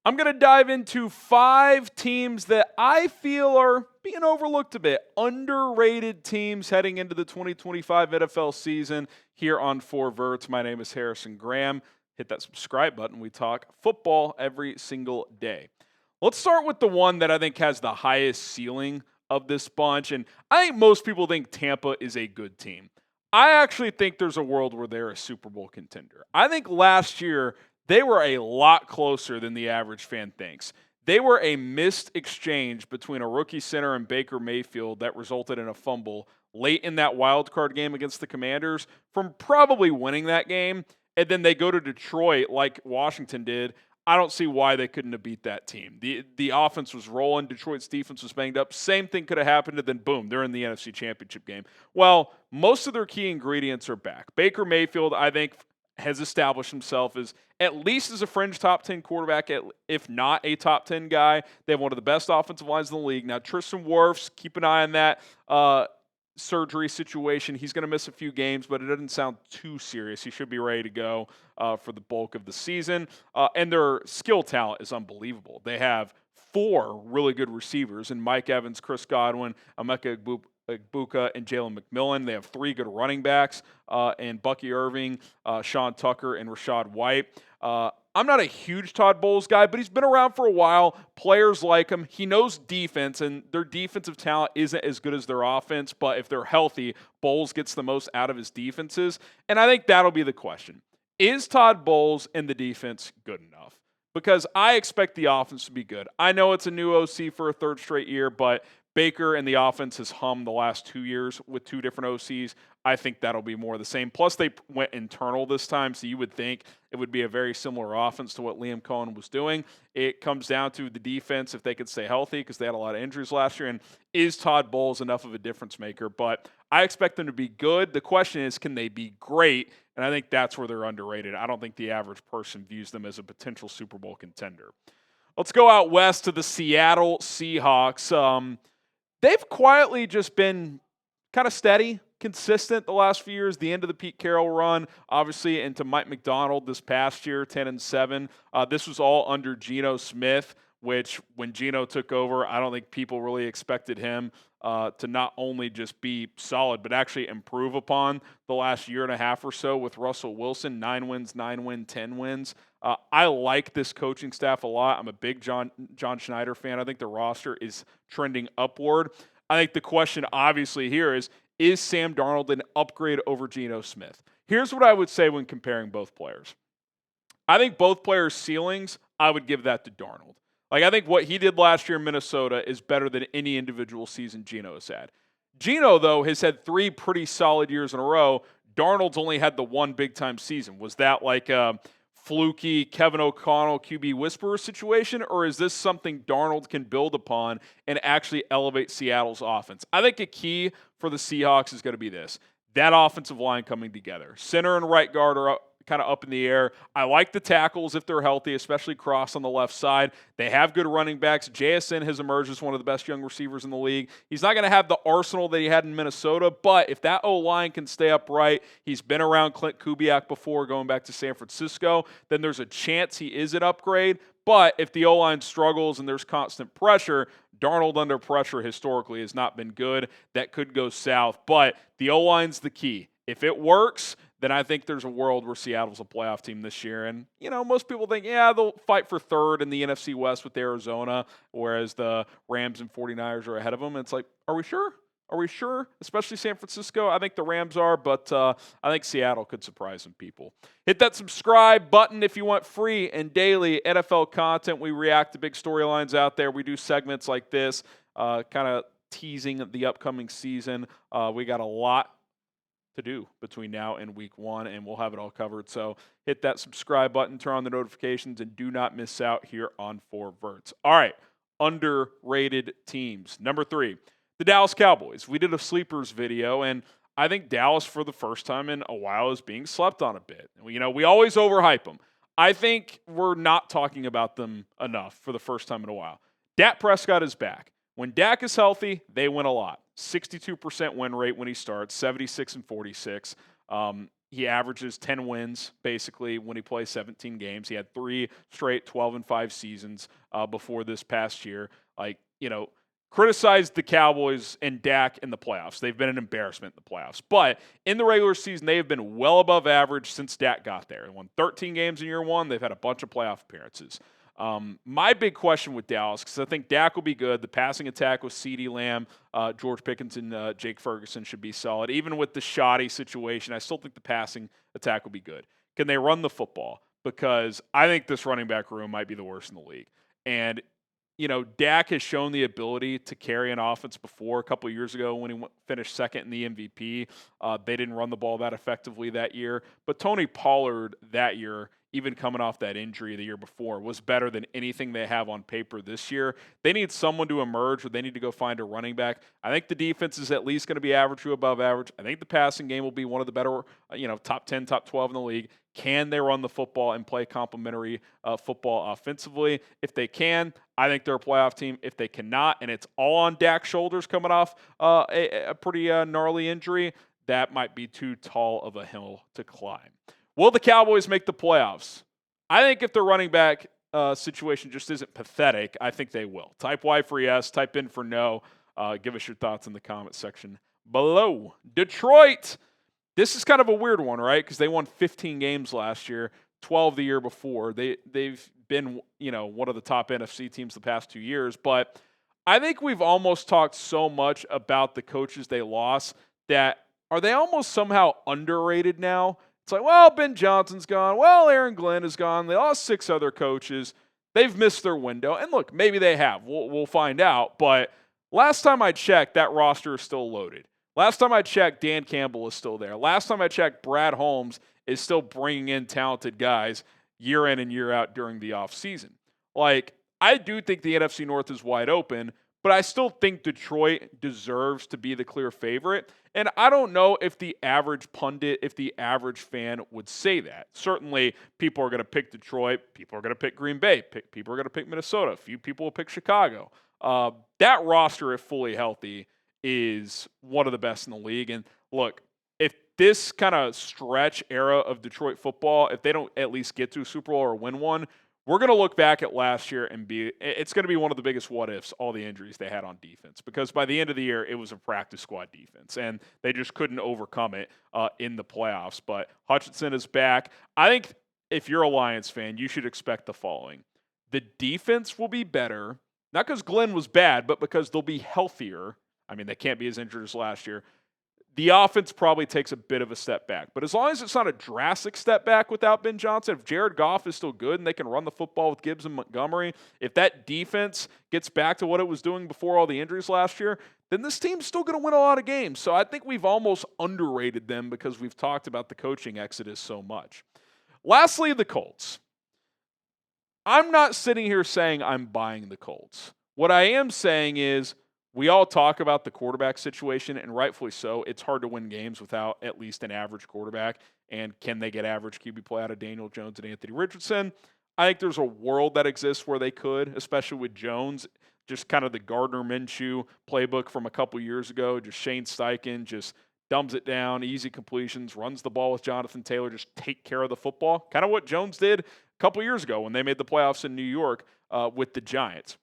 I'm going to dive into 5 teams that I feel are being overlooked a bit, underrated teams heading into the 2025 NFL season here on Verts. My name is Harrison Graham. Hit that subscribe button. We talk football every single day. Let's start with the one that I think has the highest ceiling of this bunch, and I think most people think Tampa is a good team. I actually think there's a world where they're a Super Bowl contender. I think last year they were a lot closer than the average fan thinks. They were a missed exchange between a rookie center and Baker Mayfield that resulted in a fumble late in that wild card game against the Commanders from probably winning that game, and then they go to Detroit like Washington did. I don't see why they couldn't have beat that team. The offense was rolling. Detroit's defense was banged up. Same thing could have happened, and then boom, they're in the NFC Championship game. Well, most of their key ingredients are back. Baker Mayfield, I think, has established himself as at least as a fringe top 10 quarterback, if not a top 10 guy. They have one of the best offensive lines in the league. Now, Tristan Wirfs, keep an eye on that surgery situation. He's going to miss a few games, but it doesn't sound too serious. He should be ready to go for the bulk of the season. And their skill talent is unbelievable. They have 4 really good receivers in Mike Evans, Chris Godwin, Emeka Egbuka, and Jalen McMillan. They have 3 good running backs and Bucky Irving, Sean Tucker, and Rashad White. I'm not a huge Todd Bowles guy, but he's been around for a while. Players like him. He knows defense, and their defensive talent isn't as good as their offense, but if they're healthy, Bowles gets the most out of his defenses, and I think that'll be the question. Is Todd Bowles and the defense good enough? Because I expect the offense to be good. I know it's a new OC for a 3rd straight year, but Baker and the offense has hummed the last 2 years with 2 different OCs. I think that'll be more of the same. Plus, they went internal this time, so you would think it would be a very similar offense to what Liam Cohen was doing. It comes down to the defense, if they could stay healthy, because they had a lot of injuries last year. And is Todd Bowles enough of a difference maker? But I expect them to be good. The question is, can they be great? And I think that's where they're underrated. I don't think the average person views them as a potential Super Bowl contender. Let's go out west to the Seattle Seahawks. They've quietly just been kind of steady, consistent the last few years. The end of the Pete Carroll run, obviously, into Mike McDonald this past year, 10-7. This was all under Geno Smith, which when Geno took over, I don't think people really expected him to not only just be solid, but actually improve upon the last year and a half or so with Russell Wilson. 9 wins, 10 wins. I like this coaching staff a lot. I'm a big John Schneider fan. I think the roster is trending upward. I think the question obviously here is Sam Darnold an upgrade over Geno Smith? Here's what I would say when comparing both players. I think both players' ceilings, I would give that to Darnold. I think what he did last year in Minnesota is better than any individual season Geno has had. Geno, though, has had 3 pretty solid years in a row. Darnold's only had the 1 big-time season. Was that like a fluky Kevin O'Connell QB whisperer situation, or is this something Darnold can build upon and actually elevate Seattle's offense? I think a key for the Seahawks is going to be this. That offensive line coming together. Center and right guard are kind of up in the air. I like the tackles if they're healthy, especially Cross on the left side. They have good running backs. JSN has emerged as one of the best young receivers in the league. He's not going to have the arsenal that he had in Minnesota, but if that O-line can stay upright, he's been around Clint Kubiak before going back to San Francisco, then there's a chance he is an upgrade. But if the O-line struggles and there's constant pressure, Darnold under pressure historically has not been good. That could go south, but the O-line's the key. If it works, then I think there's a world where Seattle's a playoff team this year. And, most people think, they'll fight for 3rd in the NFC West with Arizona, whereas the Rams and 49ers are ahead of them. And it's like, are we sure? Are we sure? Especially San Francisco. I think the Rams are, but I think Seattle could surprise some people. Hit that subscribe button if you want free and daily NFL content. We react to big storylines out there. We do segments like this, kind of teasing the upcoming season. We got a lot to do between now and week 1, and we'll have it all covered. So hit that subscribe button, turn on the notifications, and do not miss out here on Verts. All right, underrated teams. Number 3, the Dallas Cowboys. We did a sleepers video, and I think Dallas, for the first time in a while, is being slept on a bit. We always overhype them. I think we're not talking about them enough for the first time in a while. Dak Prescott is back. When Dak is healthy, they win a lot. 62% win rate when he starts, 76-46. he averages 10 wins, basically, when he plays 17 games. He had 3 straight 12-5 seasons before this past year. Criticized the Cowboys and Dak in the playoffs. They've been an embarrassment in the playoffs. But in the regular season, they have been well above average since Dak got there. They won 13 games in year one. They've had a bunch of playoff appearances. My big question with Dallas, because I think Dak will be good. The passing attack with CeeDee Lamb, George Pickens, and Jake Ferguson should be solid. Even with the shoddy situation, I still think the passing attack will be good. Can they run the football? Because I think this running back room might be the worst in the league. And Dak has shown the ability to carry an offense before. A couple of years ago when he finished second in the MVP, they didn't run the ball that effectively that year. But Tony Pollard that year, even coming off that injury the year before, was better than anything they have on paper this year. They need someone to emerge, or they need to go find a running back. I think the defense is at least going to be average to above average. I think the passing game will be one of the better, top 10, top 12 in the league. Can they run the football and play complementary football offensively? If they can, I think they're a playoff team. If they cannot, and it's all on Dak's shoulders coming off a pretty gnarly injury, that might be too tall of a hill to climb. Will the Cowboys make the playoffs? I think if their running back situation just isn't pathetic, I think they will. Type Y for yes, type in for no. Give us your thoughts in the comment section below. Detroit. This is kind of a weird one, right? Because they won 15 games last year, 12 the year before. They've been, one of the top NFC teams the past 2 years. But I think we've almost talked so much about the coaches they lost that are they almost somehow underrated now? It's like, well, Ben Johnson's gone. Well, Aaron Glenn is gone. They lost 6 other coaches. They've missed their window. And look, maybe they have. We'll find out. But last time I checked, that roster is still loaded. Last time I checked, Dan Campbell is still there. Last time I checked, Brad Holmes is still bringing in talented guys year in and year out during the offseason. I do think the NFC North is wide open, but I still think Detroit deserves to be the clear favorite. And I don't know if the average pundit, if the average fan would say that. Certainly, people are going to pick Detroit. People are going to pick Green Bay. People are going to pick Minnesota. A few people will pick Chicago. That roster, if fully healthy, is one of the best in the league. And look, if this kind of stretch era of Detroit football, if they don't at least get to a Super Bowl or win one, we're going to look back at last year and it's going to be one of the biggest what-ifs, all the injuries they had on defense. Because by the end of the year, it was a practice squad defense, and they just couldn't overcome it in the playoffs. But Hutchinson is back. I think if you're a Lions fan, you should expect the following. The defense will be better, not because Glenn was bad, but because they'll be healthier. I mean, they can't be as injured as last year. The offense probably takes a bit of a step back. But as long as it's not a drastic step back without Ben Johnson, if Jared Goff is still good and they can run the football with Gibbs and Montgomery, if that defense gets back to what it was doing before all the injuries last year, then this team's still going to win a lot of games. So I think we've almost underrated them because we've talked about the coaching exodus so much. Lastly, the Colts. I'm not sitting here saying I'm buying the Colts. What I am saying is, we all talk about the quarterback situation, and rightfully so. It's hard to win games without at least an average quarterback. And can they get average QB play out of Daniel Jones and Anthony Richardson? I think there's a world that exists where they could, especially with Jones. Just kind of the Gardner Minshew playbook from a couple years ago. Just Shane Steichen just dumbs it down, easy completions, runs the ball with Jonathan Taylor, just take care of the football. Kind of what Jones did a couple years ago when they made the playoffs in New York with the Giants.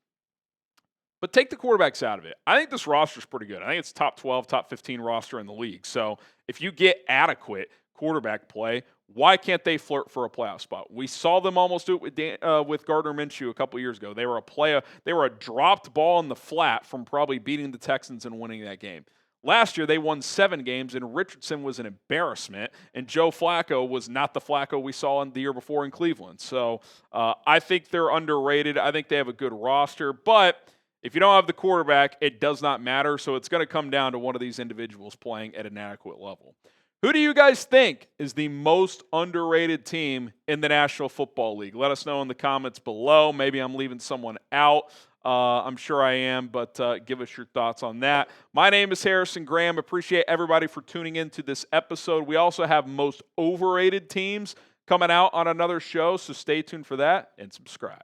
But take the quarterbacks out of it. I think this roster is pretty good. I think it's top 12, top 15 roster in the league. So if you get adequate quarterback play, why can't they flirt for a playoff spot? We saw them almost do it with Gardner Minshew a couple years ago. They were a dropped ball in the flat from probably beating the Texans and winning that game. Last year, they won 7 games, and Richardson was an embarrassment, and Joe Flacco was not the Flacco we saw in the year before in Cleveland. So I think they're underrated. I think they have a good roster, but if you don't have the quarterback, it does not matter. So it's going to come down to one of these individuals playing at an adequate level. Who do you guys think is the most underrated team in the National Football League? Let us know in the comments below. Maybe I'm leaving someone out. I'm sure I am, but give us your thoughts on that. My name is Harrison Graham. Appreciate everybody for tuning into this episode. We also have most overrated teams coming out on another show, so stay tuned for that and subscribe.